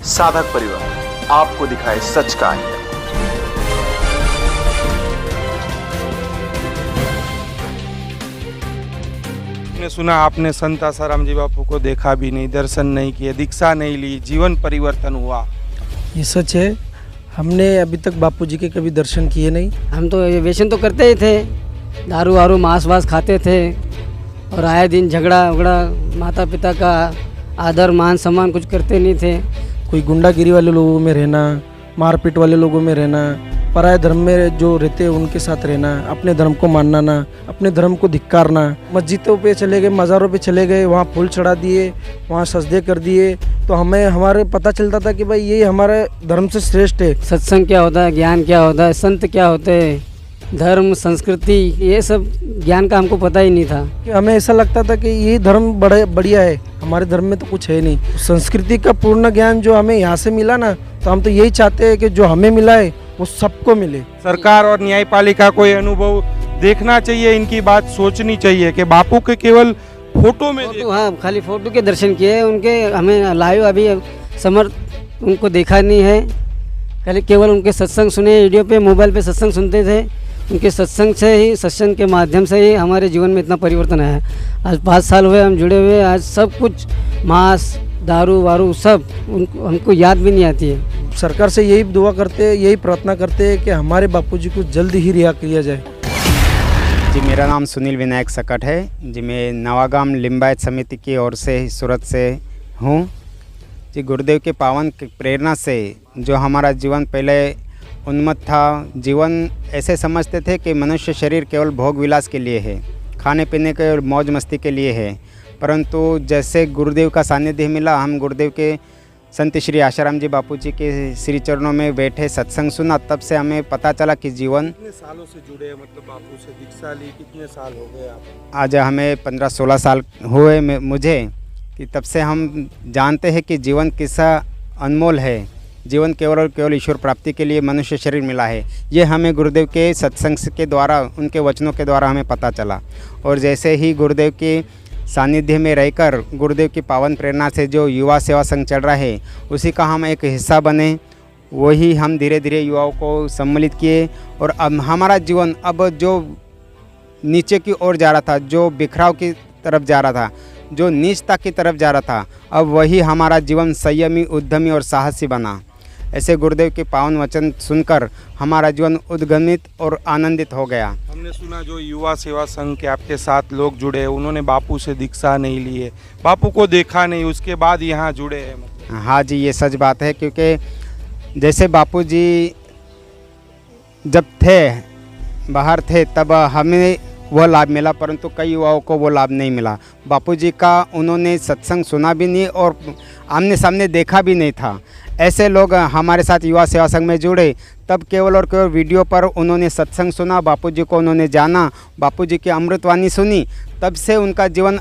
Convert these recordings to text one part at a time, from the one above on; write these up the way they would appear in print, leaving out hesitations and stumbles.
साधक परिवार आपको दिखाए सच का आईना। आपने सुना, आपने संत आसाराम जी बापू को देखा भी नहीं, दर्शन नहीं किए, दीक्षा नहीं ली, जीवन परिवर्तन हुआ। ये सच है। हमने अभी तक बापू जी के कभी दर्शन किए नहीं। हम तो ये व्यसन तो करते ही थे, दारू वारू मांस वास खाते थे और आए दिन झगड़ा उगड़ा, माता पिता का आदर मान सम्मान कुछ करते नहीं थे। कोई गुंडागिरी वाले लोगों में रहना, मारपीट वाले लोगों में रहना, पराये धर्म में जो रहते हैं उनके साथ रहना, अपने धर्म को मानना ना, अपने धर्म को धिक्कारना। मस्जिदों पे चले गए, मज़ारों पे चले गए, वहाँ फूल चढ़ा दिए, वहाँ सजदे कर दिए, तो हमें हमारे पता चलता था कि भाई ये हमारे धर्म से श्रेष्ठ है। सत्संग क्या होता है, ज्ञान क्या होता है, संत क्या होते हैं, धर्म संस्कृति, ये सब ज्ञान का हमको पता ही नहीं था। कि हमें ऐसा लगता था कि ये धर्म बड़े बढ़िया है, हमारे धर्म में तो कुछ है नहीं। संस्कृति का पूर्ण ज्ञान जो हमें यहाँ से मिला ना, तो हम तो यही चाहते हैं कि जो हमें मिला है वो सबको मिले। सरकार और न्यायपालिका को ये अनुभव देखना चाहिए, इनकी बात सोचनी चाहिए कि बापू के केवल फोटो में फोटो, हाँ, खाली फोटो के दर्शन किए, उनके हमें लाइव अभी समर्थ उनको देखा नहीं है। खाली केवल उनके सत्संग सुने, रेडियो पे मोबाइल पे सत्संग सुनते थे। उनके सत्संग से ही, सत्संग के माध्यम से ही हमारे जीवन में इतना परिवर्तन आया। आज 5 साल हुए हम जुड़े हुए, आज सब कुछ मांस दारू वारू सब हमको याद भी नहीं आती है। सरकार से यही दुआ करते हैं, यही प्रार्थना करते हैं कि हमारे बापूजी को जल्द ही रिहा किया जाए। जी, मेरा नाम सुनील विनायक सकट है जी। मैं नवागाम लिंबायत समिति की ओर से सूरत से हूँ जी। गुरुदेव के पावन की प्रेरणा से जो हमारा जीवन पहले उन्मत्त था, जीवन ऐसे समझते थे कि मनुष्य शरीर केवल भोग विलास के लिए है, खाने पीने के और मौज मस्ती के लिए है। परंतु जैसे गुरुदेव का सानिध्य मिला, हम गुरुदेव के संत श्री आसाराम जी बापू जी के श्री चरणों में बैठे सत्संग सुना, तब से हमें पता चला कि जीवन। कितने सालों से जुड़े हैं, मतलब बापू से दीक्षा ली, कितने साल हो गए आप? आज हमें 15-16 साल हुए मुझे, कि तब से हम जानते हैं कि जीवन कितना अनमोल है। जीवन केवल और केवल ईश्वर प्राप्ति के लिए मनुष्य शरीर मिला है। ये हमें गुरुदेव के सत्संग के द्वारा, उनके वचनों के द्वारा हमें पता चला। और जैसे ही गुरुदेव के सानिध्य में रहकर, गुरुदेव की पावन प्रेरणा से जो युवा सेवा संघ चल रहा है, उसी का हम एक हिस्सा बने। वही हम धीरे धीरे युवाओं को सम्मिलित किए और अब हमारा जीवन अब जो नीचे की ओर जा रहा था, जो बिखराव की तरफ जा रहा था, जो नीचता की तरफ जा रहा था, अब वही हमारा जीवन संयमी, उद्यमी और साहसी बना। ऐसे गुरुदेव के पावन वचन सुनकर हमारा जीवन उद्गमित और आनंदित हो गया। हमने सुना जो युवा सेवा संघ के आपके साथ लोग जुड़े, उन्होंने बापू से दीक्षा नहीं ली है, बापू को देखा नहीं, उसके बाद यहाँ जुड़े हैं। मतलब हाँ जी, ये सच बात है। क्योंकि जैसे बापू जी जब थे, बाहर थे, तब हमें वह लाभ मिला, परंतु कई युवाओं को वो लाभ नहीं मिला। बापूजी का उन्होंने सत्संग सुना भी नहीं और आमने सामने देखा भी नहीं था। ऐसे लोग हमारे साथ युवा सेवा संघ में जुड़े, तब केवल और केवल वीडियो पर उन्होंने सत्संग सुना, बापूजी को उन्होंने जाना, बापूजी की अमृतवाणी सुनी, तब से उनका जीवन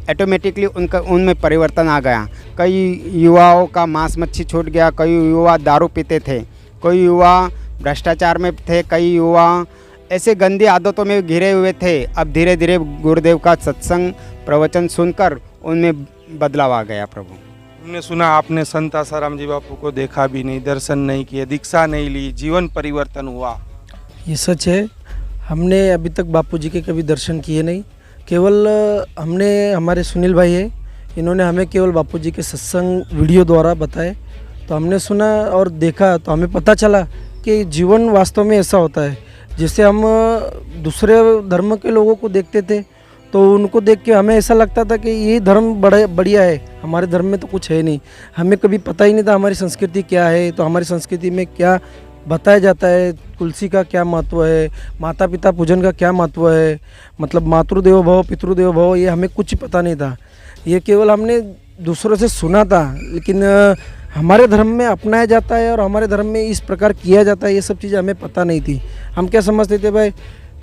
ऑटोमेटिकली उनमें परिवर्तन आ गया। कई युवाओं का मांस मच्छी छूट गया, कई युवा दारू पीते थे, कई युवा भ्रष्टाचार में थे, कई युवा ऐसे गंदी आदतों में घिरे हुए थे। अब धीरे धीरे गुरुदेव का सत्संग प्रवचन सुनकर उनमें बदलाव आ गया। प्रभु, हमने सुना, आपने संत आसाराम जी बापू को देखा भी नहीं, दर्शन नहीं किए, दीक्षा नहीं ली, जीवन परिवर्तन हुआ। ये सच है। हमने अभी तक बापू जी के कभी दर्शन किए नहीं। केवल हमने, हमारे सुनील भाई है, इन्होंने हमें केवल बापू जी के सत्संग वीडियो द्वारा बताए, तो हमने सुना और देखा, तो हमें पता चला कि जीवन वास्तव में ऐसा होता है। जैसे हम दूसरे धर्म के लोगों को देखते थे, तो उनको देख के हमें ऐसा लगता था कि ये धर्म बड़ा बढ़िया है, हमारे धर्म में तो कुछ है नहीं। हमें कभी पता ही नहीं था हमारी संस्कृति क्या है। तो हमारी संस्कृति में क्या बताया जाता है, तुलसी का क्या महत्व है, माता पिता पूजन का क्या महत्व है, मतलब मातृदेवो भव पितृदेवो भव, ये हमें कुछ पता नहीं था। ये केवल हमने दूसरों से सुना था, लेकिन हमारे धर्म में अपनाया जाता है और हमारे धर्म में इस प्रकार किया जाता है, ये सब चीज़ें हमें पता नहीं थी। हम क्या समझते थे भाई,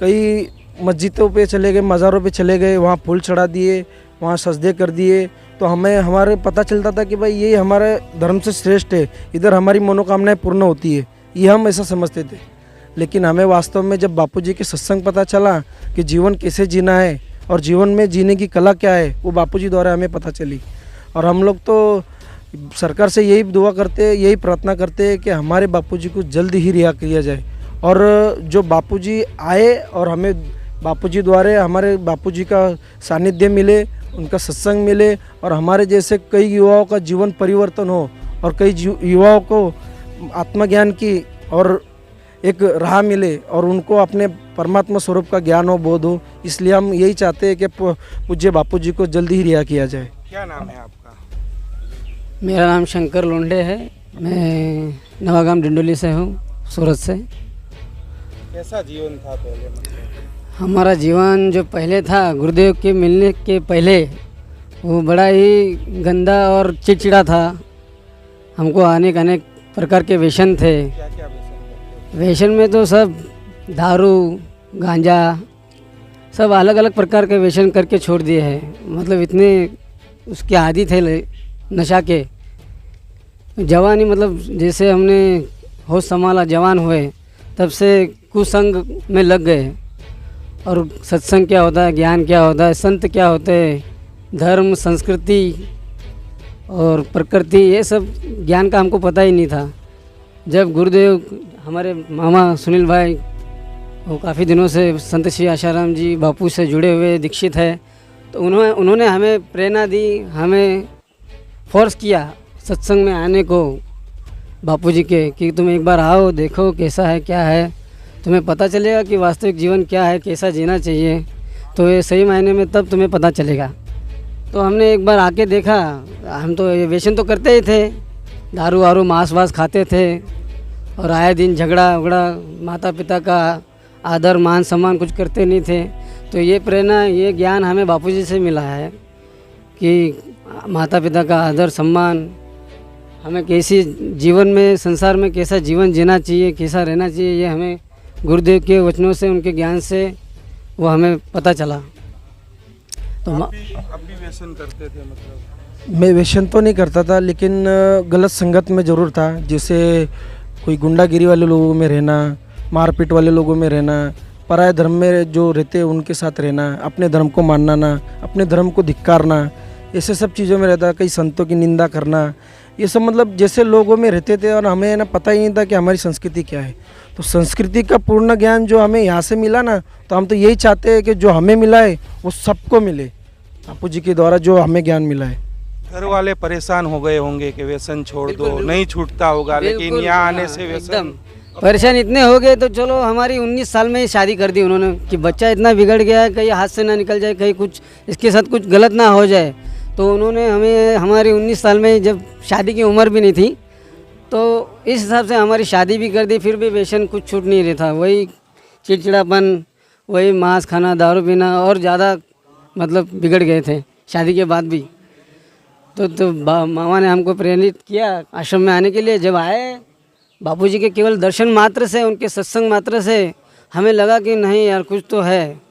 कई मस्जिदों पे चले गए, मज़ारों पे चले गए, वहाँ फूल चढ़ा दिए, वहाँ सजदे कर दिए, तो हमें हमारे पता चलता था कि भाई ये हमारे धर्म से श्रेष्ठ है, इधर हमारी मनोकामनाएं पूर्ण होती है, ये हम ऐसा समझते थे। लेकिन हमें वास्तव में जब बापूजी के सत्संग पता चला कि जीवन कैसे जीना है और जीवन में जीने की कला क्या है, वो बापूजी द्वारा हमें पता चली। और हम लोग तो सरकार से यही दुआ करते, यही प्रार्थना करते हैं कि हमारे बापूजी को जल्द ही रिहा किया जाए और जो बापूजी आए और हमें बापूजी द्वारा हमारे बापूजी का सानिध्य मिले, उनका सत्संग मिले और हमारे जैसे कई युवाओं का जीवन परिवर्तन हो और कई युवाओं को आत्मज्ञान की और एक राह मिले और उनको अपने परमात्मा स्वरूप का ज्ञान हो, बोध हो। इसलिए हम यही चाहते हैं कि पूज्य बापूजी को जल्दी ही रिहा किया जाए। क्या नाम है आपका? मेरा नाम शंकर लोंडे है, मैं नवागाम डिंडोली से हूँ, सूरत से। कैसा जीवन था पहले? मतलब हमारा जीवन जो पहले था गुरुदेव के मिलने के पहले वो बड़ा ही गंदा और चिड़चिड़ा था। हमको अनेक अनेक प्रकार के व्यसन थे। क्या क्या व्यसन करते थे? व्यसन में तो सब दारू, गांजा, सब अलग अलग प्रकार के व्यसन करके छोड़ दिए हैं। मतलब इतने उसके आदी थे नशा के। जवानी मतलब जैसे हमने होश संभाला, जवान हुए, तब से कुसंग में लग गए। और सत्संग क्या होता है, ज्ञान क्या होता है, संत क्या होते हैं, धर्म, संस्कृति और प्रकृति, ये सब ज्ञान का हमको पता ही नहीं था। जब गुरुदेव हमारे मामा सुनील भाई वो काफ़ी दिनों से संत श्री आशाराम जी बापू से जुड़े हुए दीक्षित है, तो उन्होंने हमें प्रेरणा दी, हमें फोर्स किया सत्संग में आने को बापूजी के, कि तुम एक बार आओ, देखो कैसा है, क्या है, तुम्हें पता चलेगा कि वास्तविक जीवन क्या है, कैसा जीना चाहिए। तो ये सही मायने में तब तुम्हें पता चलेगा। तो हमने एक बार आके देखा। हम तो ये व्यसन तो करते ही थे, दारू वारू मांस वास खाते थे और आए दिन झगड़ा उगड़ा, माता पिता का आदर मान सम्मान कुछ करते नहीं थे। तो ये प्रेरणा, ये ज्ञान हमें बापूजी से मिला है कि माता पिता का आदर सम्मान, हमें कैसी जीवन में, संसार में कैसा जीवन जीना चाहिए, कैसा रहना चाहिए, ये हमें गुरुदेव के वचनों से, उनके ज्ञान से वो हमें पता चला। तो आप भी व्यसन करते थे? मतलब मैं व्यसन तो नहीं करता था, लेकिन गलत संगत में ज़रूर था। जैसे कोई गुंडागिरी वाले लोगों में रहना, मारपीट वाले लोगों में रहना, पराये धर्म में जो रहते हैं उनके साथ रहना, अपने धर्म को मानना ना, अपने धर्म को धिक्कारना, ऐसे सब चीज़ों में रहता। कई संतों की निंदा करना, ये सब मतलब जैसे लोगों में रहते थे और हमें ना पता ही नहीं था कि हमारी संस्कृति क्या है। तो संस्कृति का पूर्ण ज्ञान जो हमें यहाँ से मिला ना, तो हम तो यही चाहते हैं कि जो हमें मिला है वो सबको मिले, बापू जी के द्वारा जो हमें ज्ञान मिला है। घर वाले परेशान हो गए होंगे कि व्यसन छोड़ दो, नहीं छूटता होगा, लेकिन यहाँ आने से व्यसन परेशान इतने हो गए। तो चलो हमारी 19 साल में ही शादी कर दी उन्होंने कि बच्चा इतना बिगड़ गया है, कहीं हाथ से ना निकल जाए, कहीं कुछ इसके साथ कुछ गलत ना हो जाए। तो उन्होंने हमें हमारी 19 साल में, जब शादी की उम्र भी नहीं थी, तो इस हिसाब से हमारी शादी भी कर दी। फिर भी व्यसन कुछ छूट नहीं रहा था, वही चिड़चिड़ापन, वही मांस खाना, दारू पीना, और ज़्यादा मतलब बिगड़ गए थे शादी के बाद भी। तो मामा ने हमको प्रेरित किया आश्रम में आने के लिए। जब आए बापूजी के केवल दर्शन मात्र से, उनके सत्संग मात्र से हमें लगा कि नहीं यार कुछ तो है।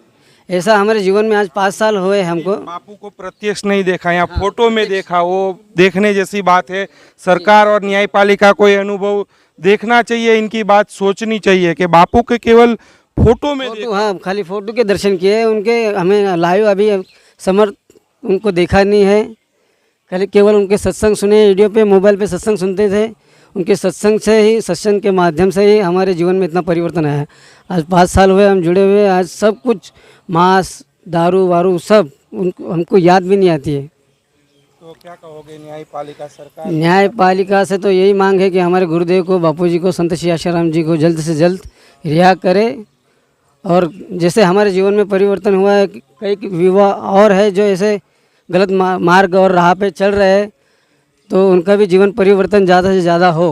ऐसा हमारे जीवन में आज 5 साल हुए हमको। बापू को प्रत्यक्ष नहीं देखा, यहाँ फोटो में देखा, वो देखने जैसी बात है। सरकार और न्यायपालिका को ये अनुभव देखना चाहिए, इनकी बात सोचनी चाहिए कि बापू के केवल फोटो में देखा। हाँ, खाली फोटो के दर्शन किए, उनके हमें लाइव अभी समर्थ उनको देखा नहीं है। केवल उनके सत्संग सुने, रेडियो पे, मोबाइल पे सत्संग सुनते थे। उनके सत्संग से ही, सत्संग के माध्यम से ही हमारे जीवन में इतना परिवर्तन आया। आज 5 साल हुए हम जुड़े हुए। आज सब कुछ मांस, दारू वारू सब उनको हमको याद भी नहीं आती है। तो क्या कहोगे न्यायपालिका, सरकार? न्यायपालिका से तो यही मांग है कि हमारे गुरुदेव को, बापूजी को, संत श्री आशाराम जी को जल्द से जल्द रिहा करे। और जैसे हमारे जीवन में परिवर्तन हुआ है, कई युवा और है जो ऐसे गलत मार्ग और राह पे चल रहे हैं, तो उनका भी जीवन परिवर्तन ज़्यादा से ज़्यादा हो।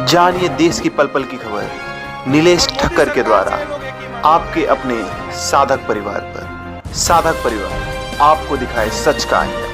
जानिए देश की पल पल की खबर नीलेश ठक्कर के द्वारा आपके अपने साधक परिवार पर। साधक परिवार आपको दिखाए सच का आईना।